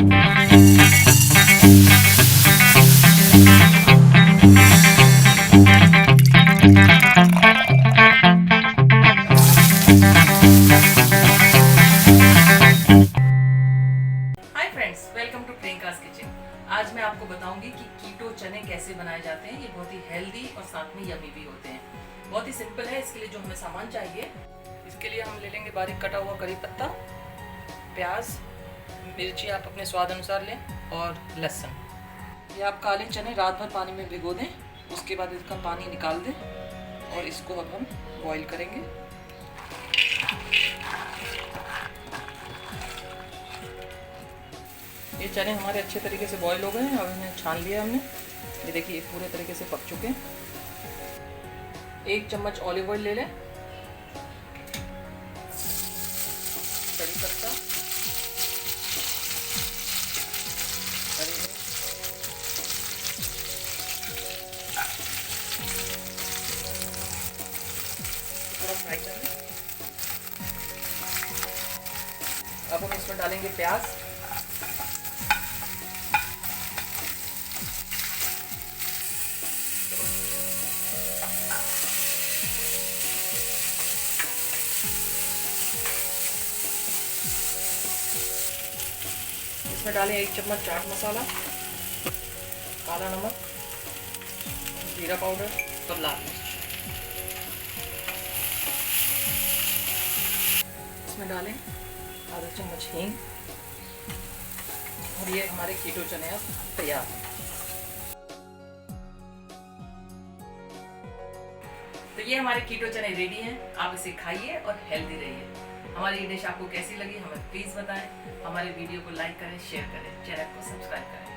Friends, welcome to Priyanka's kitchen. आज मैं आपको बताऊंगी कि कीटो चने कैसे बनाए जाते हैं। ये बहुत ही हेल्दी और साथ में यमी भी होते हैं। बहुत ही सिंपल है। इसके लिए जो हमें सामान चाहिए, इसके लिए हम ले लेंगे बारीक कटा हुआ करी पत्ता, प्याज, मिर्ची आप अपने स्वाद अनुसार लें और लहसुन। ये आप काले चने रात भर पानी में भिगो दें, उसके बाद इसका पानी निकाल दें और इसको अब हम बॉईल करेंगे। ये चने हमारे अच्छे तरीके से बॉईल हो गए हैं। अब इन्हें छान लिया हमने। ये देखिए पूरे तरीके से पक चुके हैं। 1 चम्मच ऑलिव ऑयल ले लें, कड़ी पत्ता, हरी मिर्च, थोड़ा फ्राई कर लें। अब हम इसमें डालेंगे प्याज, इसमें डालें 1 चम्मच चाट मसाला, काला नमक, जीरा पाउडर और लाल मिर्च। इसमें डालें आधा चम्मच हींग और ये हमारे कीटो चने अब तैयार हैं। तो ये हमारे कीटो चने रेडी हैं। आप इसे खाइए और हेल्दी रहिए। हमारी ये डिश आपको कैसी लगी हमें प्लीज़ बताएं। हमारे वीडियो को लाइक करें, शेयर करें, चैनल को सब्सक्राइब करें।